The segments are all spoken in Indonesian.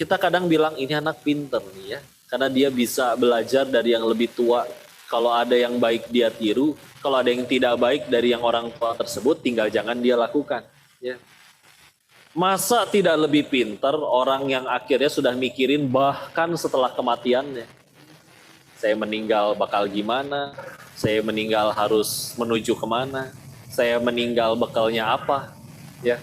kita kadang bilang ini anak pinter nih ya, karena dia bisa belajar dari yang lebih tua. Kalau ada yang baik dia tiru, kalau ada yang tidak baik dari yang orang tua tersebut, tinggal jangan dia lakukan. Ya. Masa tidak lebih pinter orang yang akhirnya sudah mikirin bahkan setelah kematiannya. Saya meninggal bakal gimana, saya meninggal harus menuju kemana, saya meninggal bekalnya apa. Ya.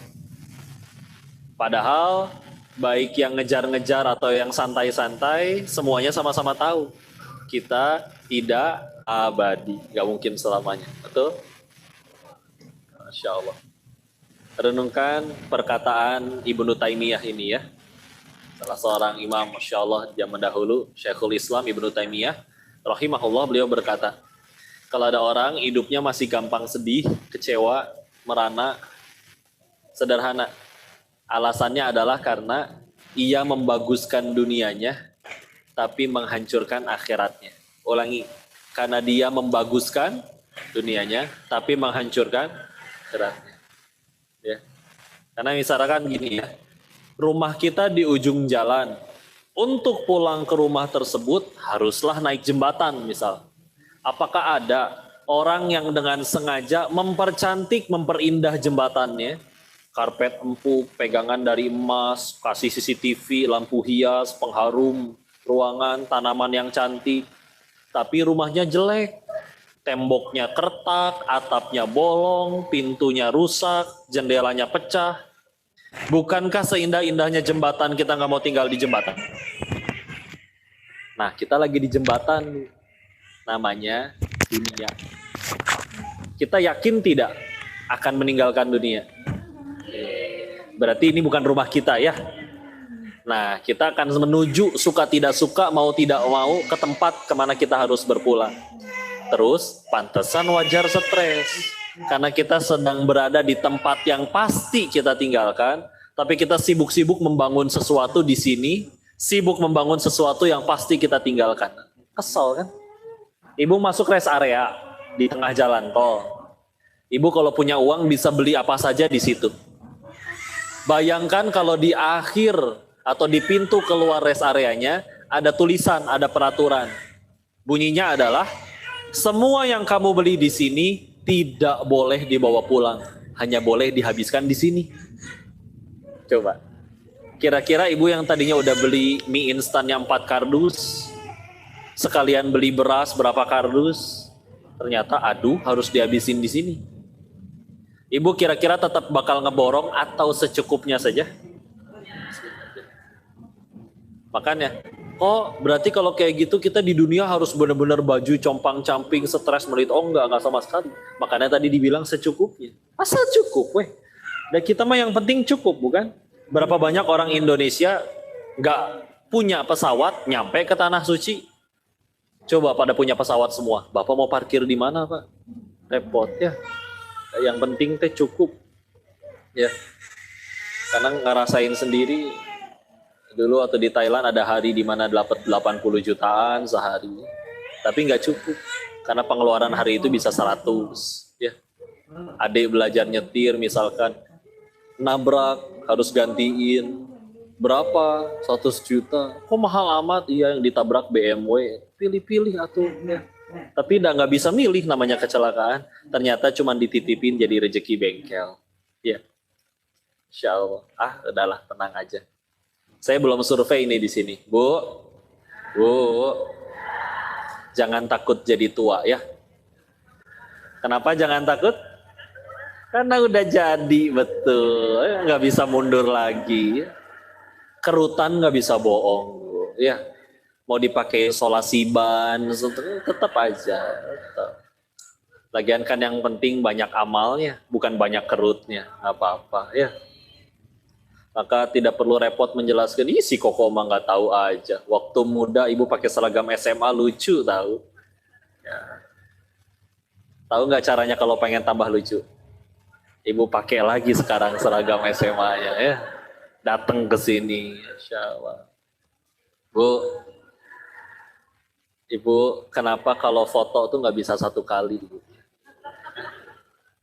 Padahal baik yang ngejar-ngejar atau yang santai-santai, semuanya sama-sama tahu. Kita tidak abadi, nggak mungkin selamanya. Betul? Masya Allah. Renungkan perkataan Ibnu Taimiyah ini ya. Salah seorang imam, Masya Allah, zaman dahulu, Syekhul Islam Ibnu Taimiyah, rahimahullah, beliau berkata, kalau ada orang hidupnya masih gampang sedih, kecewa, merana, sederhana. Alasannya adalah karena ia membaguskan dunianya, tapi menghancurkan akhiratnya. Ulangi, karena dia membaguskan dunianya, tapi menghancurkan akhiratnya. Ya. Karena misalkan gini ya, rumah kita di ujung jalan, untuk pulang ke rumah tersebut haruslah naik jembatan misal. Apakah ada orang yang dengan sengaja mempercantik, memperindah jembatannya? Karpet empuk, pegangan dari emas, kasih CCTV, lampu hias, pengharum ruangan, tanaman yang cantik, tapi rumahnya jelek, temboknya kertak, atapnya bolong, pintunya rusak, jendelanya pecah. Bukankah seindah-indahnya jembatan kita nggak mau tinggal di jembatan? Nah, kita lagi di jembatan, namanya dunia. Kita yakin tidak akan meninggalkan dunia? Berarti ini bukan rumah kita ya. Nah, kita akan menuju suka tidak suka, mau tidak mau ke tempat kemana kita harus berpulang. Terus, pantesan wajar stres. Karena kita sedang berada di tempat yang pasti kita tinggalkan, tapi kita sibuk-sibuk membangun sesuatu di sini, sibuk membangun sesuatu yang pasti kita tinggalkan. Kesel kan? Ibu masuk rest area di tengah jalan tol. Ibu kalau punya uang bisa beli apa saja di situ. Bayangkan kalau di akhir atau di pintu keluar rest areanya ada tulisan, ada peraturan. Bunyinya adalah semua yang kamu beli di sini tidak boleh dibawa pulang, hanya boleh dihabiskan di sini. Coba, kira-kira ibu yang tadinya udah beli mie instannya 4 kardus, sekalian beli beras berapa kardus, ternyata aduh harus dihabisin di sini. Ibu kira-kira tetap bakal ngeborong atau secukupnya saja? Makanya, oh berarti kalau kayak gitu kita di dunia harus benar-benar baju compang-camping, stres, melit. Oh enggak sama sekali. Makanya tadi dibilang secukupnya. Asal cukup weh. Dan kita mah yang penting cukup bukan? Berapa banyak orang Indonesia nggak punya pesawat nyampe ke Tanah Suci? Coba pada punya pesawat semua. Bapak mau parkir di mana Pak? Repot ya. Yang penting teh cukup. Ya. Karena ngerasain sendiri. Dulu waktu di Thailand ada hari di mana dapat 80 jutaan sehari. Tapi nggak cukup. Karena pengeluaran hari itu bisa 100. Ya. Adik belajar nyetir misalkan. Nabrak harus gantiin. Berapa? 100 juta. Kok mahal amat? Iya yang ditabrak BMW. Pilih-pilih atuh. Ya. Tapi nggak bisa milih namanya kecelakaan. Ternyata cuma dititipin jadi rezeki bengkel. Ya. Insya Allah. Udahlah tenang aja. Saya belum survei ini di sini. Bu, jangan takut jadi tua ya. Kenapa jangan takut? Karena udah jadi, betul. Nggak bisa mundur lagi. Kerutan nggak bisa bohong. Ya, mau dipakai isolasi ban, tetap aja. Tetap. Lagian kan yang penting banyak amalnya, bukan banyak kerutnya. Apa-apa ya. Maka tidak perlu repot menjelaskan, si Koko mah nggak tahu aja. Waktu muda ibu pakai seragam SMA lucu tahu. Ya. Tahu nggak caranya kalau pengen tambah lucu? Ibu pakai lagi sekarang seragam SMA-nya ya. Datang ke sini, Insya Allah. Bu, Ibu, kenapa kalau foto tuh nggak bisa satu kali? Bu?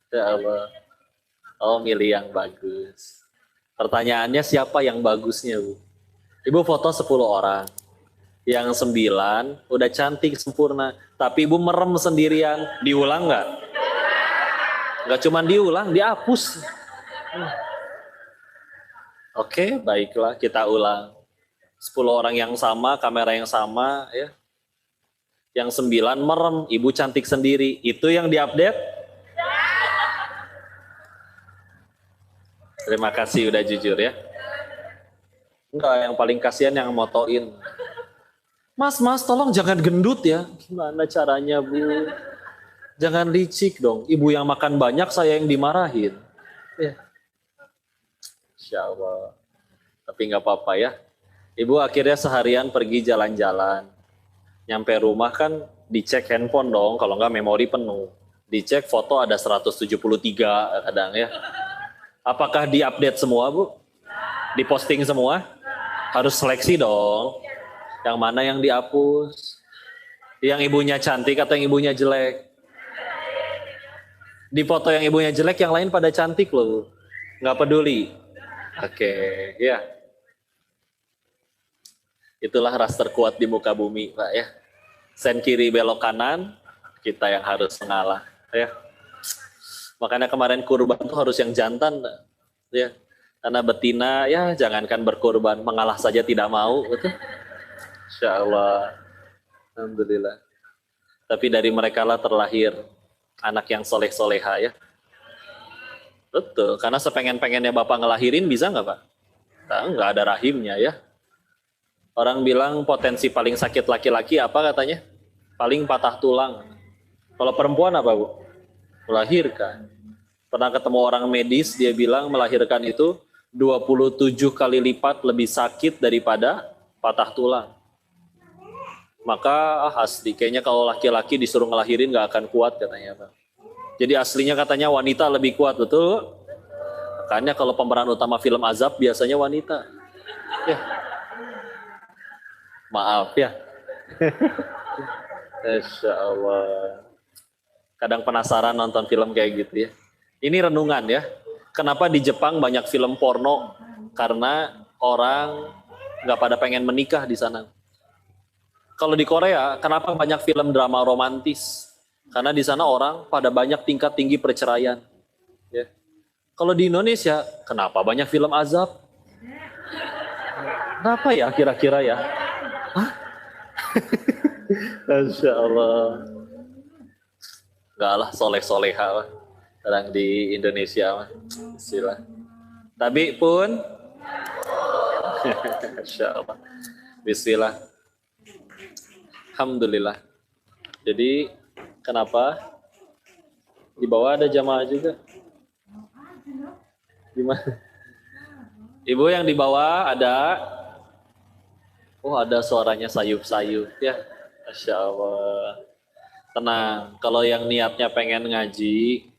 Ya Allah. Oh, milih yang bagus. Pertanyaannya siapa yang bagusnya, Bu? Ibu foto 10 orang. Yang 9 udah cantik sempurna. Tapi ibu merem sendirian. Diulang nggak? Nggak cuma diulang, dihapus. Oke, baiklah kita ulang. 10 orang yang sama, kamera yang sama, ya. Yang 9 merem, ibu cantik sendiri. Itu yang diupdate? Terima kasih udah jujur ya. Enggak, yang paling kasihan yang motoin. Mas, tolong jangan gendut ya. Gimana caranya, Bu? Jangan licik dong. Ibu yang makan banyak, saya yang dimarahin. Ya. Insya Allah. Tapi nggak apa-apa ya. Ibu akhirnya seharian pergi jalan-jalan. Nyampe rumah kan dicek handphone dong, kalau nggak memori penuh. Dicek foto ada 173 kadang ya. Apakah diupdate semua, Bu? Diposting semua? Harus seleksi dong. Yang mana yang dihapus? Yang ibunya cantik atau yang ibunya jelek? Di foto yang ibunya jelek, yang lain pada cantik loh. Nggak peduli. Oke, ya. Itulah ras terkuat di muka bumi, Pak ya. Sen kiri belok kanan, kita yang harus mengalah, ya. Makanya kemarin kurban tuh harus yang jantan, ya. Karena betina, ya jangankan berkurban, mengalah saja tidak mau, betul. Insya Allah, alhamdulillah. Tapi dari mereka lah terlahir anak yang soleh-soleha ya. Betul, karena sepengen-pengennya Bapak ngelahirin bisa nggak Pak? Nah, nggak ada rahimnya ya. Orang bilang potensi paling sakit laki-laki apa katanya? Paling patah tulang. Kalau perempuan apa Bu? Melahirkan. Pernah ketemu orang medis, dia bilang melahirkan itu 27 kali lipat lebih sakit daripada patah tulang. Maka asli, kayaknya kalau laki-laki disuruh ngelahirin nggak akan kuat katanya Pak. Jadi aslinya katanya wanita lebih kuat, betul? Makanya kalau pemeran utama film azab biasanya wanita. Ya. Maaf ya. Insya Allah. Kadang penasaran nonton film kayak gitu ya. Ini renungan ya. Kenapa di Jepang banyak film porno? Karena orang nggak pada pengen menikah di sana. Kalau di Korea, kenapa banyak film drama romantis? Karena di sana orang pada banyak tingkat tinggi perceraian. Ya. Kalau di Indonesia, kenapa banyak film azab? Kenapa ya kira-kira ya? Hah? Masya Allah. Enggak lah, soleh-soleha lah. Orang di Indonesia mah. Bismillah. Tapi pun, Masya Allah. Bismillah. Alhamdulillah. Jadi, kenapa? Di bawah ada jamaah juga. Gimana? Ibu yang di bawah ada. Oh, ada suaranya sayup-sayup ya. Masya Allah. Tenang, kalau yang niatnya pengen ngaji,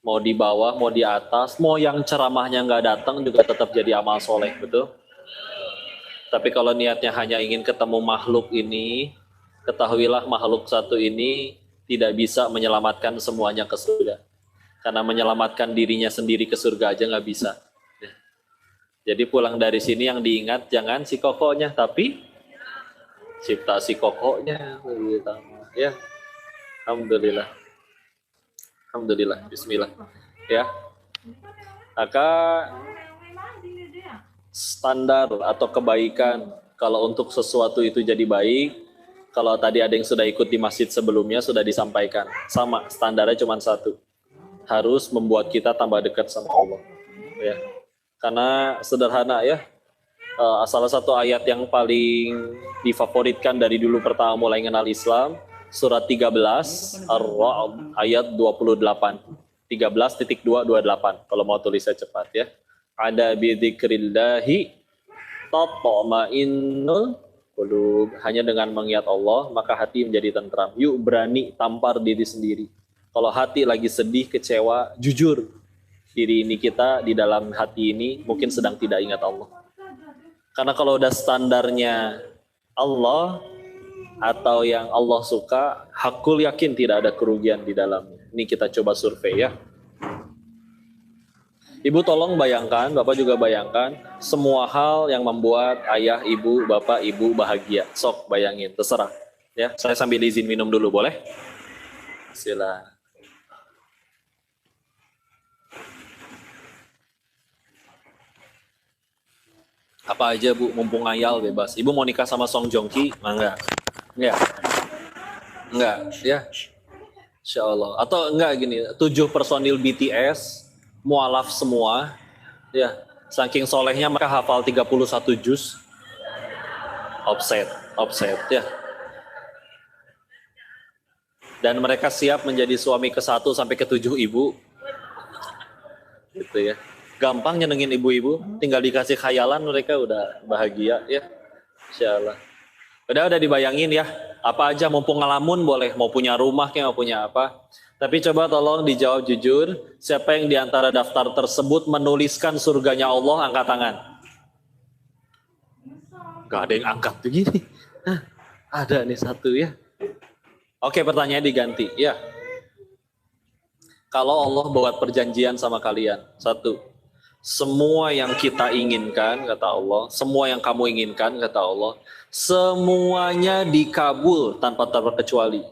mau di bawah, mau di atas, mau yang ceramahnya nggak datang juga tetap jadi amal soleh, betul? Tapi kalau niatnya hanya ingin ketemu makhluk ini, ketahuilah makhluk satu ini tidak bisa menyelamatkan semuanya ke surga. Karena menyelamatkan dirinya sendiri ke surga aja nggak bisa. Jadi pulang dari sini yang diingat jangan si kokonya, tapi cipta si kokonya. Ya, alhamdulillah. Alhamdulillah, bismillah. Ya. Maka standar atau kebaikan kalau untuk sesuatu itu jadi baik, kalau tadi ada yang sudah ikut di masjid sebelumnya sudah disampaikan. Sama, standarnya cuma satu. Harus membuat kita tambah dekat sama Allah. Ya. Karena sederhana ya. Salah satu ayat yang paling difavoritkan dari dulu pertama mulai kenal Islam, surat 13 Ar-Ra'd ayat 28. 13.228 kalau mau tulisnya cepat ya. Ada bidzikrillahi tatma'innul qulub. Hanya dengan mengingat Allah maka hati menjadi tentram. Yuk berani tampar diri sendiri. Kalau hati lagi sedih, kecewa, jujur. Diri ini kita di dalam hati ini mungkin sedang tidak ingat Allah. Karena kalau udah standarnya Allah atau yang Allah suka, hakul yakin tidak ada kerugian di dalamnya. Ini kita coba survei ya. Ibu tolong bayangkan, Bapak juga bayangkan, semua hal yang membuat ayah, ibu, Bapak, Ibu bahagia. Sok bayangin, terserah. Ya, saya sambil izin minum dulu, boleh? Sila. Apa aja Bu, mumpung ngayal bebas. Ibu mau nikah sama Song Joong Ki? Enggak. Enggak. Enggak, ya. Insya Allah. Atau enggak gini, 7 personil BTS, mualaf semua, ya. Saking solehnya mereka hafal 31 juz. Offset, ya. Dan mereka siap menjadi suami ke-1 sampai ke-7 ibu. Gitu ya. Gampang nyenengin ibu-ibu, tinggal dikasih khayalan mereka udah bahagia, ya. Insya Allah. Udah dibayangin ya, apa aja mumpung ngelamun boleh, mau punya rumah kayak mau punya apa. Tapi coba tolong dijawab jujur, siapa yang diantara daftar tersebut menuliskan surganya Allah, angkat tangan. Gak ada yang angkat begini. Ada nih satu ya. Oke, pertanyaan diganti ya. Kalau Allah buat perjanjian sama kalian, satu, semua yang kita inginkan, kata Allah, semua yang kamu inginkan, kata Allah, semuanya dikabul tanpa terkecuali.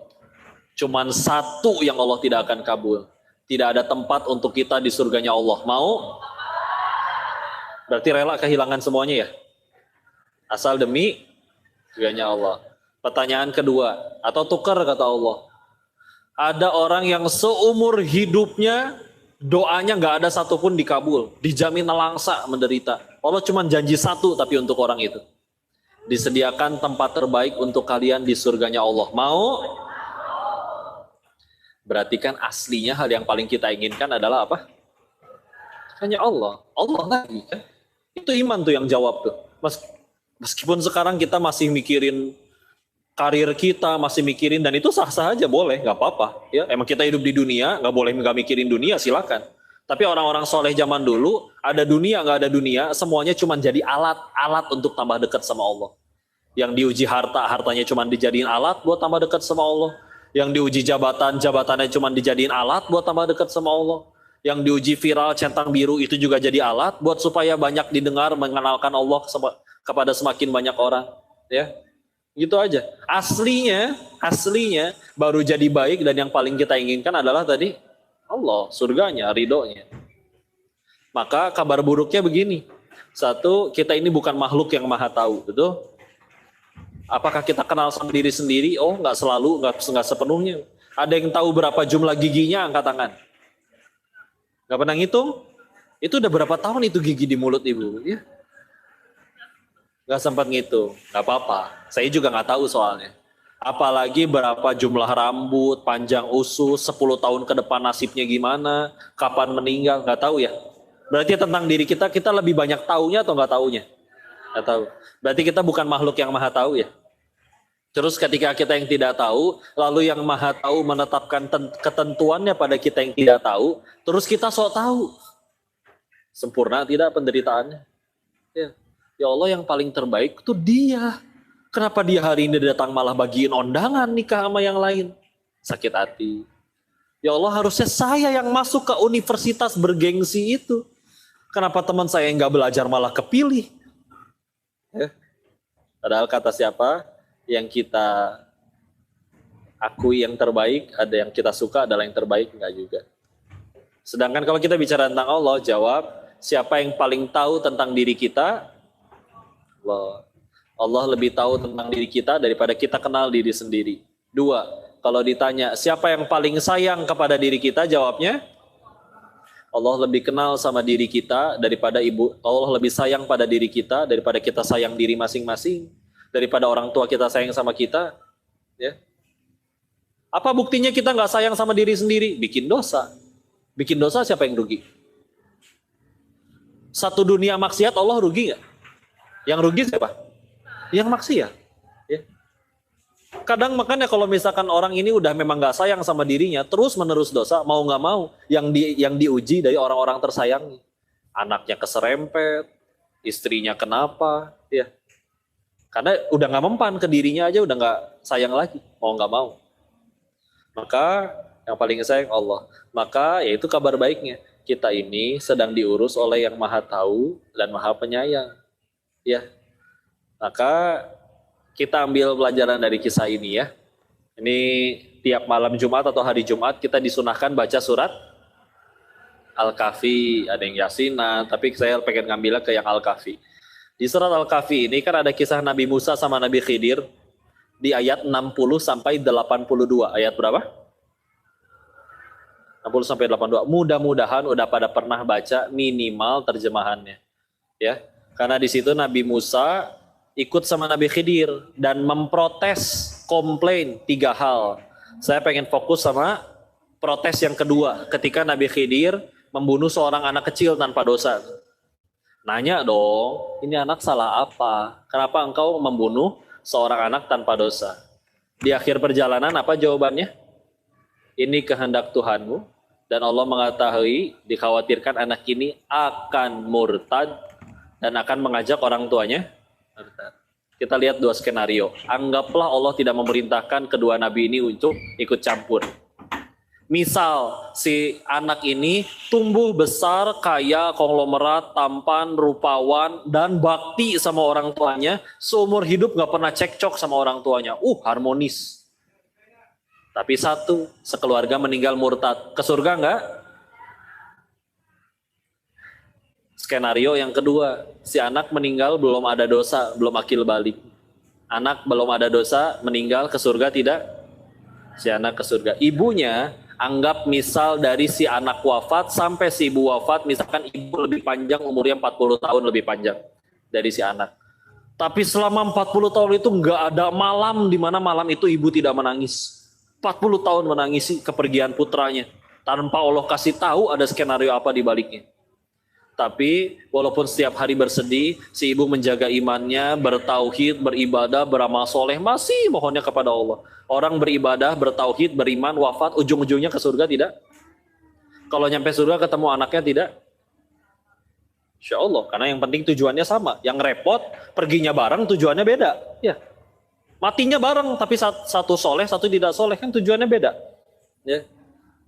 Cuman satu yang Allah tidak akan kabul. Tidak ada tempat untuk kita di surganya Allah. Mau? Berarti rela kehilangan semuanya ya? Asal demi surganya Allah. Pertanyaan kedua, atau tukar kata Allah. Ada orang yang seumur hidupnya doanya nggak ada satupun dikabul. Dijamin nelangsa menderita. Allah cuma janji satu tapi untuk orang itu. Disediakan tempat terbaik untuk kalian di surganya Allah. Mau? Berarti kan aslinya hal yang paling kita inginkan adalah apa? Hanya Allah. Allah lagi kan? Itu iman tuh yang jawab tuh. Meskipun sekarang kita masih mikirin karir kita, masih mikirin, dan itu sah-sah aja, boleh, nggak apa-apa. Ya, emang kita hidup di dunia, nggak boleh nggak mikirin dunia, silakan. Tapi orang-orang soleh zaman dulu, ada dunia, nggak ada dunia, semuanya cuma jadi alat untuk tambah dekat sama Allah. Yang diuji hartanya cuma dijadiin alat buat tambah dekat sama Allah. Yang diuji jabatannya cuma dijadiin alat buat tambah dekat sama Allah. Yang diuji viral, centang biru, itu juga jadi alat buat supaya banyak didengar, mengenalkan Allah kepada semakin banyak orang. Ya, gitu aja. Aslinya baru jadi baik, dan yang paling kita inginkan adalah tadi Allah, surganya, ridhonya. Maka kabar buruknya begini. Satu, kita ini bukan makhluk yang maha tahu, betul? Apakah kita kenal sama diri sendiri? Oh, nggak selalu, nggak sepenuhnya. Ada yang tahu berapa jumlah giginya? Angkat tangan. Nggak pernah ngitung? Itu udah berapa tahun itu gigi di mulut ibu? Ya. Nggak sempat ngitung. Nggak apa-apa. Saya juga nggak tahu soalnya. Apalagi berapa jumlah rambut, panjang usus, 10 tahun ke depan nasibnya gimana, kapan meninggal, nggak tahu ya. Berarti tentang diri kita lebih banyak taunya atau nggak taunya? Nggak tahu. Berarti kita bukan makhluk yang maha tahu ya. Terus ketika kita yang tidak tahu, lalu yang maha tahu menetapkan ketentuannya pada kita yang tidak tahu, terus kita sok tahu. Sempurna tidak penderitaannya? Ya. Ya Allah, yang paling terbaik itu dia. Kenapa dia hari ini datang malah bagiin undangan nikah sama yang lain? Sakit hati. Ya Allah, harusnya saya yang masuk ke universitas bergengsi itu. Kenapa teman saya yang nggak belajar malah kepilih? Ya. Padahal kata siapa? Yang kita akui yang terbaik, ada yang kita suka adalah yang terbaik, enggak juga. Sedangkan kalau kita bicara tentang Allah, jawab, siapa yang paling tahu tentang diri kita? Allah lebih tahu tentang diri kita daripada kita kenal diri sendiri. 2, kalau ditanya siapa yang paling sayang kepada diri kita, jawabnya Allah lebih kenal sama diri kita daripada ibu. Allah lebih sayang pada diri kita daripada kita sayang diri masing-masing, daripada orang tua kita sayang sama kita. Ya. Apa buktinya kita nggak sayang sama diri sendiri? Bikin dosa. Bikin dosa siapa yang rugi? Satu dunia maksiat Allah rugi nggak? Yang rugi siapa? Yang maksiat. Ya. Kadang makanya kalau misalkan orang ini udah memang nggak sayang sama dirinya, terus menerus dosa, mau nggak mau, yang diuji dari orang-orang tersayangi. Anaknya keserempet, istrinya kenapa, ya. Karena udah nggak mempan ke dirinya aja, udah nggak sayang lagi, mau nggak mau. Maka yang paling sayang Allah. Maka yaitu kabar baiknya. kita ini sedang diurus oleh yang Maha Tahu dan Maha Penyayang. Ya. Maka kita ambil pelajaran dari kisah ini ya. Ini tiap malam Jumat atau hari Jumat kita disunahkan baca surat Al-Kahfi, ada yang Yasinan, tapi saya pengen ngambilnya ke yang Al-Kahfi. Di surat Al-Kahfi ini kan ada kisah Nabi Musa sama Nabi Khidir di ayat 60 sampai 82. Ayat berapa? 60 sampai 82. Mudah-mudahan udah pada pernah baca minimal terjemahannya. Ya. Karena di situ Nabi Musa ikut sama Nabi Khidir dan memprotes, komplain 3 hal. Saya pengen fokus sama protes yang kedua ketika Nabi Khidir membunuh seorang anak kecil tanpa dosa. Nanya dong, ini anak salah apa? Kenapa engkau membunuh seorang anak tanpa dosa? Di akhir perjalanan apa jawabannya? Ini kehendak Tuhanmu dan Allah mengetahui, dikhawatirkan anak ini akan murtad dan akan mengajak orang tuanya murtad. Kita lihat 2 skenario. Anggaplah Allah tidak memerintahkan kedua nabi ini untuk ikut campur. Misal si anak ini tumbuh besar, kaya, konglomerat, tampan, rupawan, dan bakti sama orang tuanya. Seumur hidup gak pernah cekcok sama orang tuanya. Harmonis. Tapi satu, sekeluarga meninggal murtad. Ke surga gak? Skenario yang kedua, si anak meninggal belum ada dosa, belum akil balik. Anak belum ada dosa, meninggal ke surga tidak? Si anak ke surga. Ibunya, anggap misal dari si anak wafat sampai si ibu wafat, misalkan ibu lebih panjang, umurnya 40 tahun lebih panjang dari si anak. Tapi selama 40 tahun itu nggak ada malam di mana malam itu ibu tidak menangis. 40 tahun menangisi kepergian putranya. Tanpa Allah kasih tahu ada skenario apa di baliknya. Tapi walaupun setiap hari bersedih, si ibu menjaga imannya, bertauhid, beribadah, beramal soleh, masih mohonnya kepada Allah. Orang beribadah, bertauhid, beriman, wafat, ujung-ujungnya ke surga tidak? Kalau nyampe surga ketemu anaknya tidak? Insya Allah, karena yang penting tujuannya sama. Yang repot, perginya bareng, tujuannya beda. Ya, matinya bareng, tapi satu soleh, satu tidak soleh, kan tujuannya beda. Ya,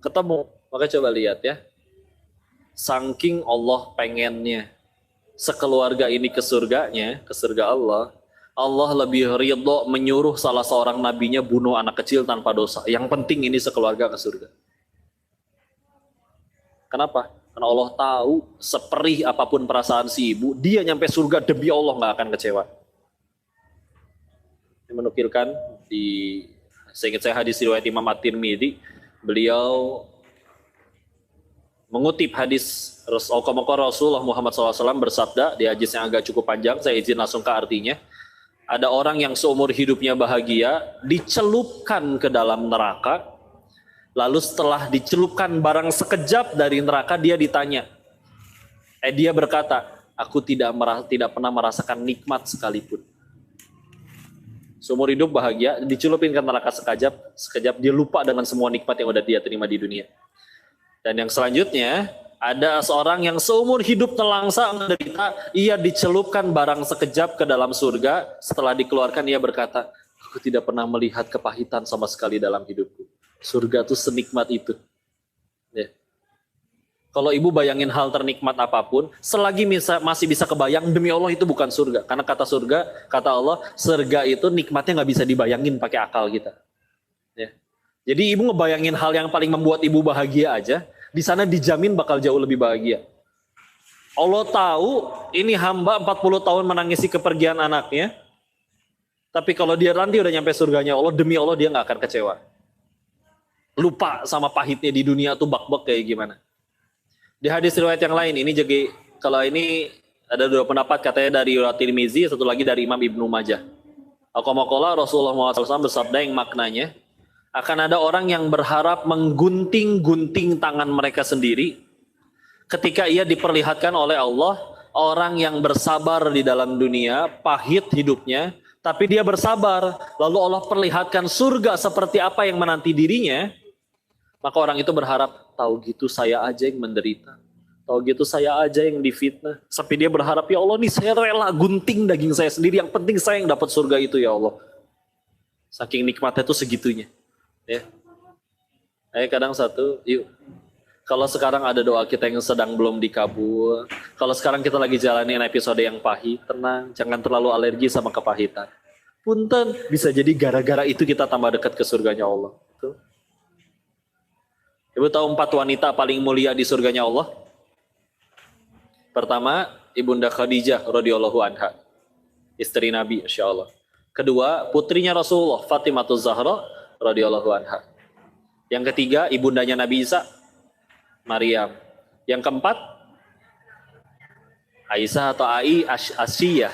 ketemu. Maka coba lihat ya. Saking Allah pengennya sekeluarga ini ke surganya, ke surga Allah, Allah lebih ridho menyuruh salah seorang nabinya bunuh anak kecil tanpa dosa. Yang penting ini sekeluarga ke surga. Kenapa? Karena Allah tahu seperih apapun perasaan si ibu, dia nyampe surga demi Allah nggak akan kecewa. Ini menukilkan di, seingat saya hadis riwayat Imam At-Tirmidzi, beliau mengutip hadis Rasulullah Muhammad SAW bersabda di hadis yang agak cukup panjang, saya izin langsung ke artinya. Ada orang yang seumur hidupnya bahagia, dicelupkan ke dalam neraka, lalu setelah dicelupkan barang sekejap dari neraka, dia ditanya. Dia berkata, aku tidak pernah merasakan nikmat sekalipun. Seumur hidup bahagia, dicelupin ke neraka sekejap, dia lupa dengan semua nikmat yang udah dia terima di dunia. Dan yang selanjutnya, ada seorang yang seumur hidup nelangsa menderita, ia dicelupkan barang sekejap ke dalam surga. Setelah dikeluarkan, ia berkata, aku tidak pernah melihat kepahitan sama sekali dalam hidupku. Surga itu senikmat itu. Ya. Kalau ibu bayangin hal ternikmat apapun, selagi masih bisa kebayang, demi Allah itu bukan surga. Karena kata surga, kata Allah, surga itu nikmatnya nggak bisa dibayangin pakai akal kita. Ya. Jadi ibu ngebayangin hal yang paling membuat ibu bahagia aja, di sana dijamin bakal jauh lebih bahagia. Allah tahu ini hamba 40 tahun menangisi kepergian anaknya, tapi kalau dia nanti udah nyampe surganya Allah, demi Allah dia nggak akan kecewa. Lupa sama pahitnya di dunia tuh bak-bak kayak gimana. Di hadis riwayat yang lain, ini jadi kalau ini ada 2 pendapat, katanya dari Tirmizi, satu lagi dari Imam Ibnu Majah. Aqamakola Rasulullah SAW bersabda yang maknanya, akan ada orang yang berharap menggunting-gunting tangan mereka sendiri ketika ia diperlihatkan oleh Allah, orang yang bersabar di dalam dunia, pahit hidupnya, tapi dia bersabar, lalu Allah perlihatkan surga seperti apa yang menanti dirinya, maka orang itu berharap, tahu gitu saya aja yang menderita, tahu gitu saya aja yang difitnah, sampai dia berharap, ya Allah nih saya rela gunting daging saya sendiri, yang penting saya yang dapat surga itu ya Allah. Saking nikmatnya itu segitunya. Ya. Kadang satu, yuk. Kalau sekarang ada doa kita yang sedang belum dikabul, kalau sekarang kita lagi jalanin episode yang pahit, tenang, jangan terlalu alergi sama kepahitan. Punten, bisa jadi gara-gara itu kita tambah dekat ke surganya Allah. Tuh. Ibu tahu 4 wanita paling mulia di surganya Allah? Pertama, Ibunda Khadijah radhiyallahu anha, istri Nabi insyaallah. Kedua, putrinya Rasulullah, Fatimah Zahra radhiyallahu anha. Yang ketiga, ibundanya Nabi Isa, Maryam. Yang keempat, Aisyah atau Asiyah.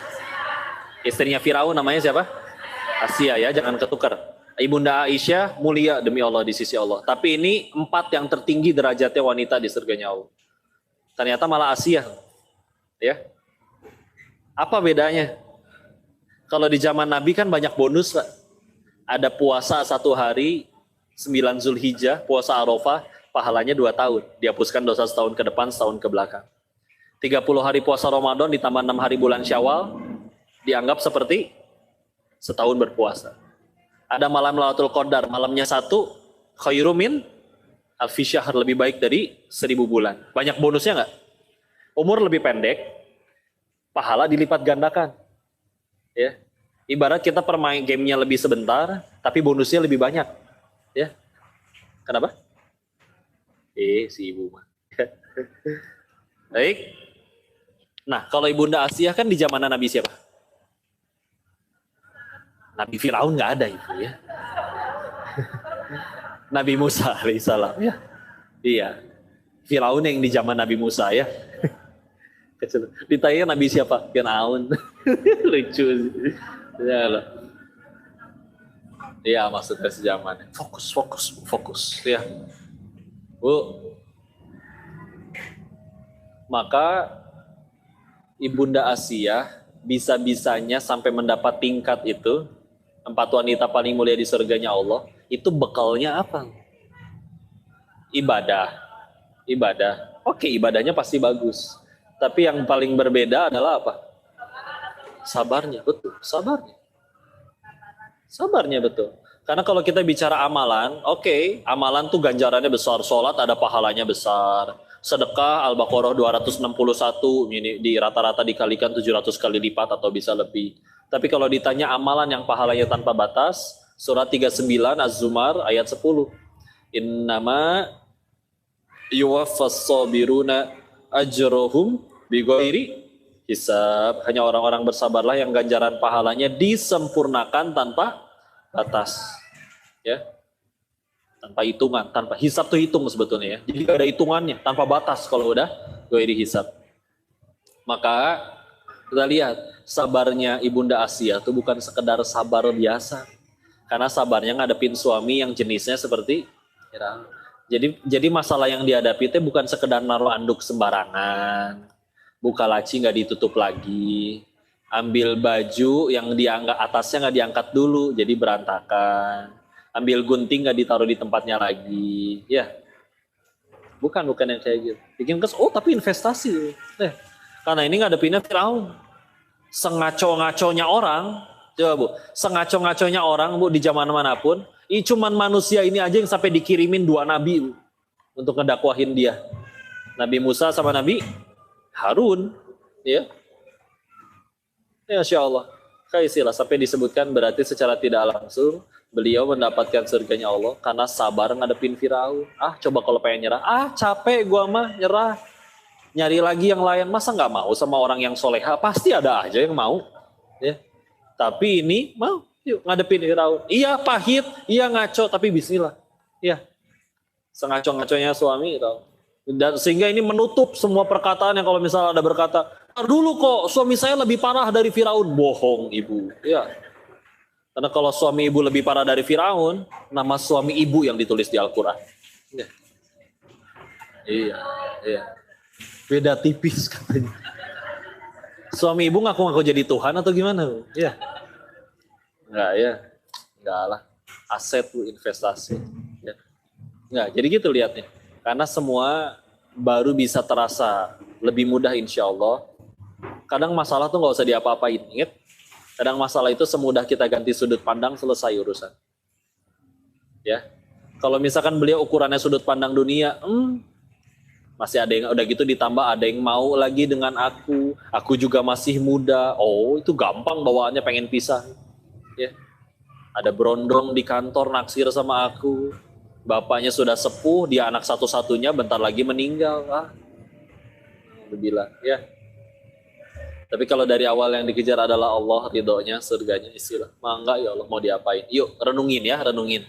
Istrinya Firaun namanya siapa? Asiyah ya, jangan ketukar. Ibunda Aisyah mulia demi Allah di sisi Allah. Tapi ini 4 yang tertinggi derajatnya wanita di surganya Allah. Ternyata malah Asiyah. Ya. Apa bedanya? Kalau di zaman Nabi kan banyak bonus, Pak. Ada puasa 1 hari, 9 Zulhijjah, puasa Arafah, pahalanya 2 tahun. Dihapuskan dosa setahun ke depan, setahun ke belakang. 30 hari puasa Ramadan ditambah 6 hari bulan Syawal, dianggap seperti setahun berpuasa. Ada malam Lailatul Qadar, malamnya 1, khairum min alfi syahr, lebih baik dari 1000 bulan. Banyak bonusnya nggak? Umur lebih pendek, pahala dilipat gandakan. Ya. Ibarat kita permain gamenya lebih sebentar, tapi bonusnya lebih banyak. Ya. Kenapa? Si ibu mah. Baik. Nah, kalau Ibunda Asiyah kan di zaman Nabi siapa? Nabi Firaun nggak ada ibu ya. Nabi Musa alaihissalam ya. Iya. Firaun yang di zaman Nabi Musa ya. Ditanya Nabi siapa? Firaun. Lucu sih. Ya loh. Iya, maksudnya sejaman. Fokus ya. Bu. Maka Ibunda Asiyah bisa-bisanya sampai mendapat tingkat itu, 4 wanita paling mulia di surganya Allah, itu bekalnya apa? Ibadah. Oke, ibadahnya pasti bagus. Tapi yang paling berbeda adalah apa? Sabarnya, betul. Sabarnya betul. Karena kalau kita bicara amalan, oke, amalan tuh ganjarannya besar. Sholat ada pahalanya besar. Sedekah Al-Baqarah 261, ini di rata-rata dikalikan 700 kali lipat atau bisa lebih. Tapi kalau ditanya amalan yang pahalanya tanpa batas, surat 39 Az-Zumar ayat 10. Innama yuwaffas sabiruna ajrohum bighairi hisab. Hanya orang-orang bersabarlah yang ganjaran pahalanya disempurnakan tanpa batas. Ya. Tanpa hitungan, tanpa hisab tuh hitung sebetulnya ya. Jadi gak ada hitungannya, tanpa batas kalau udah ghairi hisab. Maka kita lihat sabarnya Ibunda Asiyah itu bukan sekedar sabar biasa. Karena sabarnya ngadepin suami yang jenisnya seperti Firaun. Jadi masalah yang dihadapi itu bukan sekedar naruh anduk sembarangan, buka laci nggak ditutup lagi, ambil baju yang diangkat atasnya nggak diangkat dulu, jadi berantakan, ambil gunting nggak ditaruh di tempatnya lagi, ya, bukan yang kayak gitu. Bikin tapi investasi, karena ini ngadepinnya Firaun, sengaco-ngaconya orang, coba Bu, sengaco-ngaconya orang Bu di zaman manapun. Ini cuman manusia ini aja yang sampai dikirimin 2 nabi Bu, untuk ngedakwahin dia. Nabi Musa sama Nabi Harun. Ya. Ya Insya Allah. Kaisilah sampai disebutkan berarti secara tidak langsung beliau mendapatkan surganya Allah karena sabar ngadepin Firaun. Coba kalau pengen nyerah. Capek gua mah nyerah. Nyari lagi yang lain. Masa nggak mau sama orang yang soleha? Pasti ada aja yang mau. Ya. Tapi ini mau. Yuk ngadepin Firaun. Iya pahit, iya ngaco, tapi bismillah. Iya. Sengaco-ngaconya suami gitu. Dan sehingga ini menutup semua perkataan yang kalau misalnya ada berkata, dulu kok suami saya lebih parah dari Firaun. Bohong ibu. Ya. Karena kalau suami ibu lebih parah dari Firaun, nama suami ibu yang ditulis di Al-Quran. Ya. Iya. Beda tipis katanya. Suami ibu ngaku-ngaku jadi Tuhan atau gimana? Iya. Enggak lah. Aset tuh investasi. Ya. Enggak, jadi gitu lihatnya. Karena semua baru bisa terasa lebih mudah insya Allah. Kadang masalah tuh nggak usah diapa-apain. Ingat, kadang masalah itu semudah kita ganti sudut pandang, selesai urusan. Ya, kalau misalkan beliau ukurannya sudut pandang dunia, Masih ada yang udah gitu ditambah ada yang mau lagi dengan aku juga masih muda. Oh, itu gampang bawaannya pengen pisah. Ya. Ada berondong di kantor naksir sama aku. Bapaknya sudah sepuh, dia anak satu-satunya, bentar lagi meninggal. Udah bilang, ya. Tapi kalau dari awal yang dikejar adalah Allah, ridhonya, surganya, istilah. Mangga ya Allah, mau diapain? Yuk, renungin ya, renungin.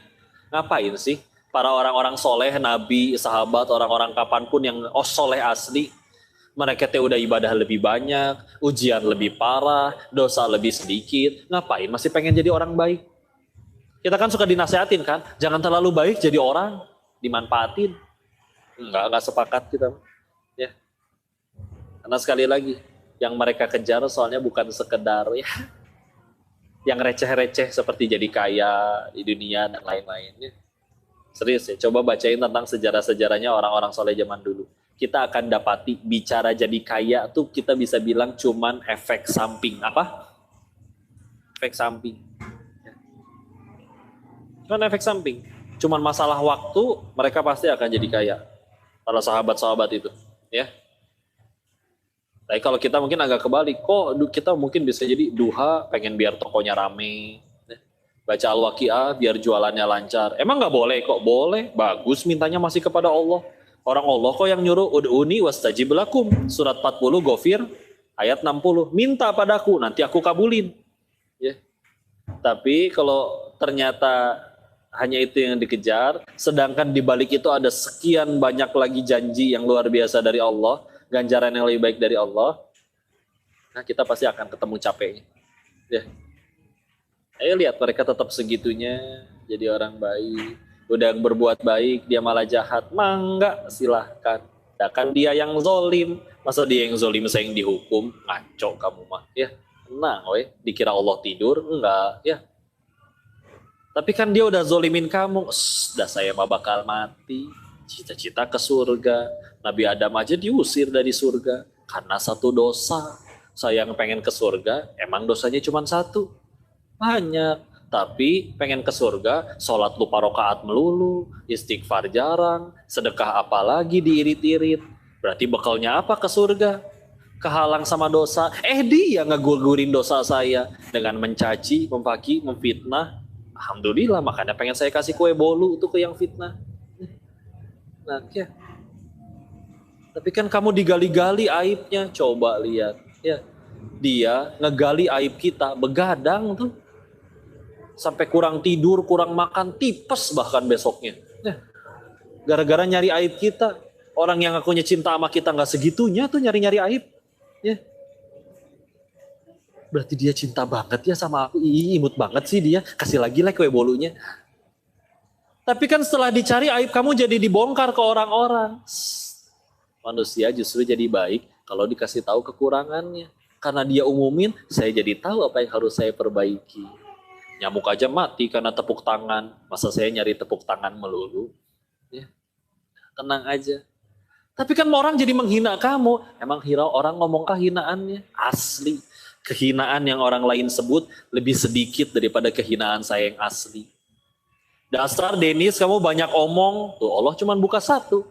Ngapain sih? Para orang-orang soleh, nabi, sahabat, orang-orang kapanpun yang soleh asli, mereka teh udah ibadah lebih banyak, ujian lebih parah, dosa lebih sedikit. Ngapain masih pengen jadi orang baik? Kita kan suka dinasehatin kan, jangan terlalu baik jadi orang, dimanfaatin. Enggak sepakat kita. Ya. Karena sekali lagi, yang mereka kejar soalnya bukan sekedar ya, yang receh-receh seperti jadi kaya di dunia dan lain-lainnya. Serius ya, coba bacain tentang sejarah-sejarahnya orang-orang soleh zaman dulu. Kita akan dapati bicara jadi kaya tuh kita bisa bilang cuman efek samping. Apa? Efek samping. Cuman efek samping. Cuman masalah waktu mereka pasti akan jadi kaya. Para sahabat-sahabat itu. Ya. Tapi kalau kita mungkin agak kebalik. Kok kita mungkin bisa jadi duha pengen biar tokonya rame. Baca Al-Waqi'ah biar jualannya lancar. Emang nggak boleh kok? Boleh. Bagus mintanya masih kepada Allah. Orang Allah kok yang nyuruh ud'uni wastajib lakum. Surat 40 Ghafir ayat 60. Minta padaku, nanti aku kabulin. Ya. Tapi kalau ternyata hanya itu yang dikejar, sedangkan di balik itu ada sekian banyak lagi janji yang luar biasa dari Allah, ganjaran yang lebih baik dari Allah, nah kita pasti akan ketemu capeknya. Ya. Ayo lihat mereka tetap segitunya jadi orang baik. Udah berbuat baik dia malah jahat. Mangga silahkan. Ya kan dia yang zolim. Masa dia yang zolim saya yang dihukum? Ngaco kamu mah. Ya tenang weh. Dikira Allah tidur? Enggak. Ya. Tapi kan dia udah zolimin kamu. Dah saya mah bakal mati. Cita-cita ke surga. Nabi Adam aja diusir dari surga. Karena satu dosa. Saya yang pengen ke surga. Emang dosanya cuma satu. Banyak, tapi pengen ke surga, sholat lupa rokaat melulu, istighfar jarang, sedekah apalagi diirit-irit. Berarti bekalnya apa ke surga? Kehalang sama dosa. Dia ngegugurin dosa saya dengan mencaci, memaki, memfitnah. Alhamdulillah, makanya pengen saya kasih kue bolu untuk ke yang fitnah. Nah, ya. Tapi kan kamu digali-gali aibnya, coba lihat. Ya, dia ngegali aib kita, begadang tuh. Sampai kurang tidur, kurang makan, tipes bahkan besoknya. Gara-gara nyari aib kita. Orang yang akunya cinta sama kita gak segitunya tuh nyari-nyari aib. Ya. Berarti dia cinta banget ya sama aku. Imut banget sih dia. Kasih lagi lah kue bolunya. Tapi kan setelah dicari aib kamu jadi dibongkar ke orang-orang. Manusia justru jadi baik kalau dikasih tahu kekurangannya. Karena dia umumin, saya jadi tahu apa yang harus saya perbaiki. Nyamuk aja mati karena tepuk tangan. Masa saya nyari tepuk tangan melulu? Ya. Tenang aja. Tapi kan orang jadi menghina kamu. Emang orang ngomong kehinaannya? Asli. Kehinaan yang orang lain sebut lebih sedikit daripada kehinaan saya yang asli. Dasar Denis kamu banyak omong. Tuh Allah cuma buka satu.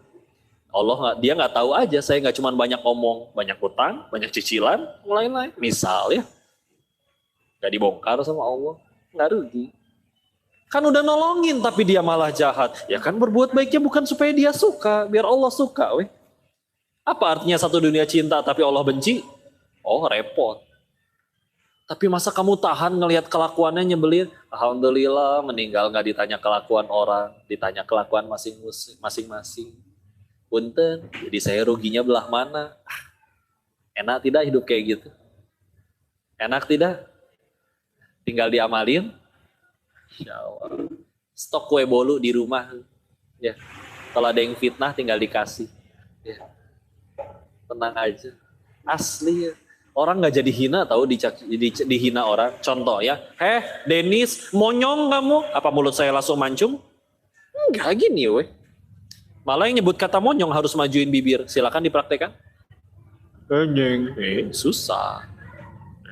Dia nggak tahu aja saya nggak cuma banyak omong. Banyak utang, banyak cicilan, lain-lain. Misal ya. Gak dibongkar sama Allah. Nggak rugi. Kan udah nolongin tapi dia malah jahat. Ya kan berbuat baiknya bukan supaya dia suka, biar Allah suka weh. Apa artinya satu dunia cinta tapi Allah benci? Oh repot. Tapi masa kamu tahan ngelihat kelakuannya nyebelin? Alhamdulillah meninggal nggak ditanya kelakuan orang, ditanya kelakuan masing-masing. Punten, jadi saya ruginya belah mana? Enak tidak hidup kayak gitu? Enak tidak? Tinggal diamalin, insya Allah. Stok kue bolu di rumah, ya. Kalau ada yang fitnah, tinggal dikasih. Ya. Tenang aja, asli ya. Orang nggak jadi hina tahu dihina orang. Contoh ya, Denis, monyong kamu? Apa mulut saya langsung mancung? Enggak gini, weh. Malah yang nyebut kata monyong harus majuin bibir. Silakan dipraktekkan. Susah.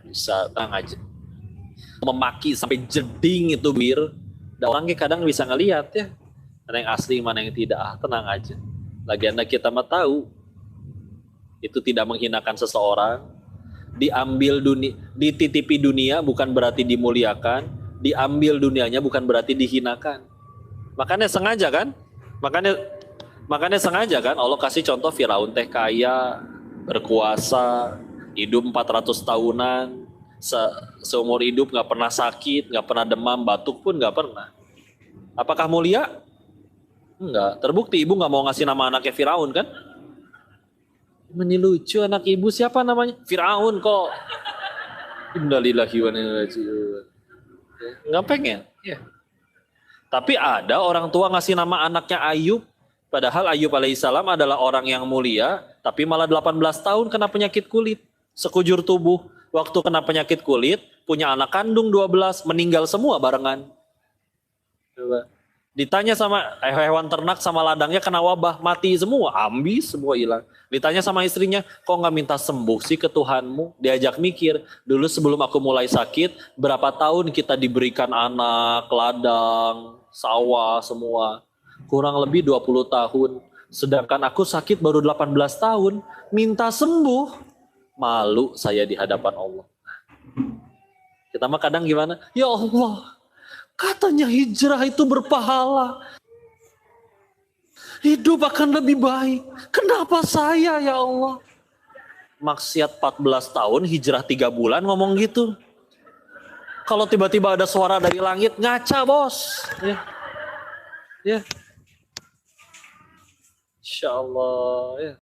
Bisa, tenang aja. Memaki sampai jeding itu bir. Dan orang kadang bisa ngelihat ya. Mana yang asli, mana yang tidak. Tenang aja. Lagian kita mah tahu itu tidak menghinakan seseorang. Diambil dunia, dititipi dunia bukan berarti dimuliakan, diambil dunianya bukan berarti dihinakan. Makanya sengaja kan? Makanya sengaja kan Allah kasih contoh Firaun teh kaya, berkuasa, hidup 400 tahunan, seumur hidup nggak pernah sakit, nggak pernah demam, batuk pun nggak pernah. Apakah mulia? Enggak. Terbukti ibu nggak mau ngasih nama anaknya Firaun kan? Ini lucu anak ibu siapa namanya? Firaun kok. Innalillahi wa inna ilaihi raji'un. Nggak pengen. Ya. Tapi ada orang tua ngasih nama anaknya Ayub. Padahal Ayub alaihissalam adalah orang yang mulia. Tapi malah 18 tahun kena penyakit kulit. Sekujur tubuh. Waktu kena penyakit kulit. Punya anak kandung 12. Meninggal semua barengan. Coba. Ditanya sama hewan ternak sama ladangnya kena wabah. Mati semua. Ambis semua hilang. Ditanya sama istrinya, kok nggak minta sembuh sih ke Tuhanmu? Diajak mikir, dulu sebelum aku mulai sakit, berapa tahun kita diberikan anak, ladang, sawah, semua. Kurang lebih 20 tahun. Sedangkan aku sakit baru 18 tahun, minta sembuh. Malu saya di hadapan Allah. Kita mah kadang gimana? Ya Allah, katanya hijrah itu berpahala. Hidup akan lebih baik. Kenapa saya ya Allah? Maksiat 14 tahun, hijrah 3 bulan ngomong gitu. Kalau tiba-tiba ada suara dari langit, ngaca bos. Ya. Ya. Insya Allah. Ya.